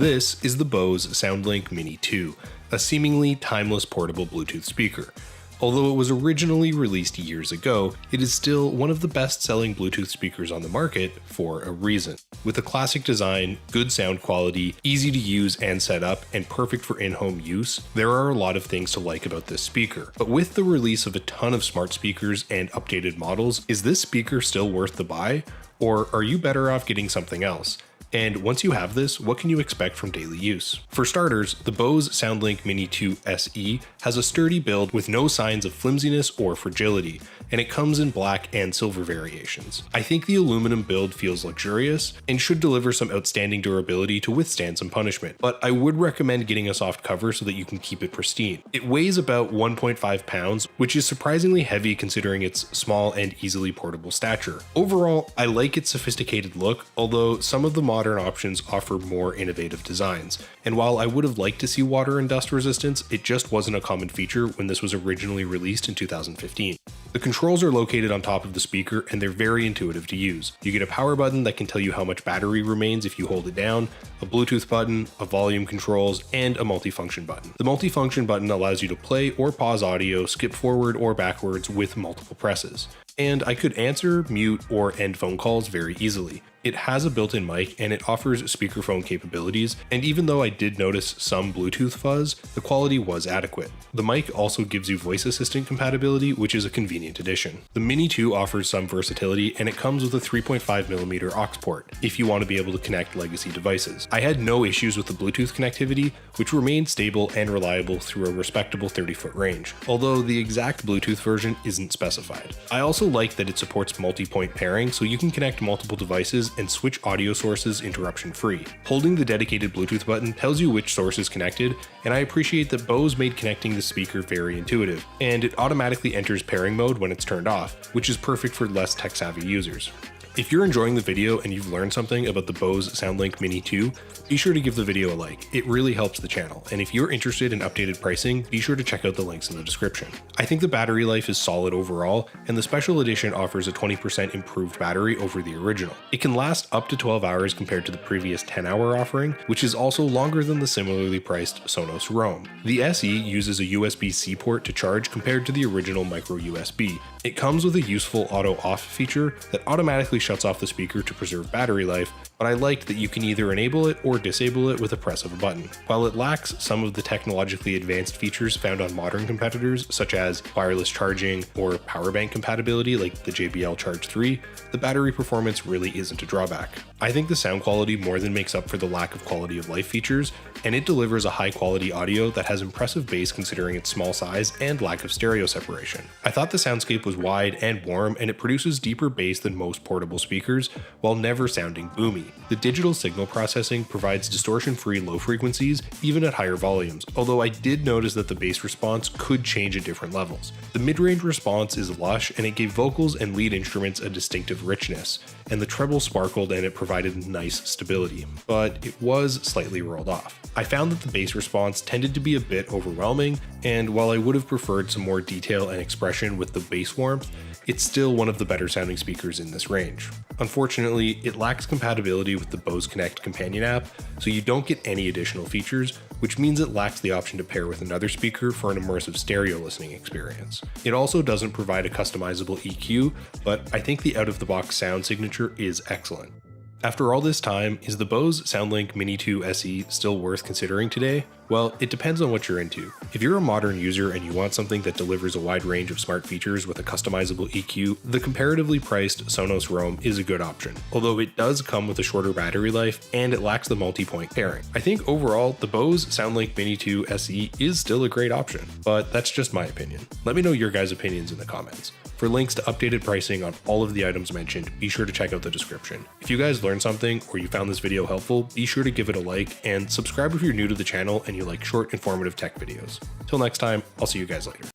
This is the Bose Soundlink Mini 2, a seemingly timeless portable Bluetooth speaker. Although it was originally released years ago, it is still one of the best-selling Bluetooth speakers on the market for a reason. With a classic design, good sound quality, easy to use and set up, and perfect for in-home use, there are a lot of things to like about this speaker. But with the release of a ton of smart speakers and updated models, is this speaker still worth the buy? Or are you better off getting something else? And once you have this, what can you expect from daily use? For starters, the Bose Soundlink Mini 2 SE has a sturdy build with no signs of flimsiness or fragility, and it comes in black and silver variations. I think the aluminum build feels luxurious and should deliver some outstanding durability to withstand some punishment, but I would recommend getting a soft cover so that you can keep it pristine. It weighs about 1.5 pounds, which is surprisingly heavy considering its small and easily portable stature. Overall, I like its sophisticated look, although some of the modern options offer more innovative designs. And while I would have liked to see water and dust resistance, it just wasn't a common feature when this was originally released in 2015. The controls are located on top of the speaker and they're very intuitive to use. You get a power button that can tell you how much battery remains if you hold it down, a Bluetooth button, a volume controls, and a multifunction button. The multifunction button allows you to play or pause audio, skip forward or backwards with multiple presses. And I could answer, mute, or end phone calls very easily. It has a built-in mic and it offers speakerphone capabilities, and even though I did notice some Bluetooth fuzz, the quality was adequate. The mic also gives you voice assistant compatibility, which is a convenient addition. The Mini 2 offers some versatility and it comes with a 3.5mm aux port if you want to be able to connect legacy devices. I had no issues with the Bluetooth connectivity, which remained stable and reliable through a respectable 30-foot range, although the exact Bluetooth version isn't specified. I also like that it supports multi-point pairing, so you can connect multiple devices and switch audio sources interruption-free. Holding the dedicated Bluetooth button tells you which source is connected, and I appreciate that Bose made connecting the speaker very intuitive, and it automatically enters pairing mode when it's turned off, which is perfect for less tech-savvy users. If you're enjoying the video and you've learned something about the Bose Soundlink Mini 2, be sure to give the video a like. It really helps the channel, and if you're interested in updated pricing, be sure to check out the links in the description. I think the battery life is solid overall, and the special edition offers a 20% improved battery over the original. It can last up to 12 hours compared to the previous 10-hour offering, which is also longer than the similarly priced Sonos Roam. The SE uses a USB-C port to charge compared to the original micro USB. It comes with a useful auto-off feature that automatically shuts off the speaker to preserve battery life, but I liked that you can either enable it or disable it with a press of a button. While it lacks some of the technologically advanced features found on modern competitors, such as wireless charging or power bank compatibility like the JBL Charge 3, the battery performance really isn't a drawback. I think the sound quality more than makes up for the lack of quality of life features, and it delivers a high quality audio that has impressive bass considering its small size and lack of stereo separation. I thought the soundscape was wide and warm, and it produces deeper bass than most portable speakers while never sounding boomy. The digital signal processing provides distortion-free low frequencies even at higher volumes, although I did notice that the bass response could change at different levels. The mid-range response is lush and it gave vocals and lead instruments a distinctive richness, and the treble sparkled and it provided nice stability, but it was slightly rolled off. I found that the bass response tended to be a bit overwhelming, and while I would have preferred some more detail and expression with the bass warmth, it's still one of the better sounding speakers in this range. Unfortunately, it lacks compatibility with the Bose Connect companion app, so you don't get any additional features, which means it lacks the option to pair with another speaker for an immersive stereo listening experience. It also doesn't provide a customizable EQ, but I think the out-of-the-box sound signature is excellent. After all this time, is the Bose Soundlink Mini 2 SE still worth considering today? Well, it depends on what you're into. If you're a modern user and you want something that delivers a wide range of smart features with a customizable EQ, the comparatively priced Sonos Roam is a good option, although it does come with a shorter battery life and it lacks the multi-point pairing. I think overall, the Bose Soundlink Mini 2 SE is still a great option, but that's just my opinion. Let me know your guys' opinions in the comments. For links to updated pricing on all of the items mentioned, be sure to check out the description. If you guys learned something or you found this video helpful, be sure to give it a like and subscribe if you're new to the channel and you like short, informative tech videos. Till next time, I'll see you guys later.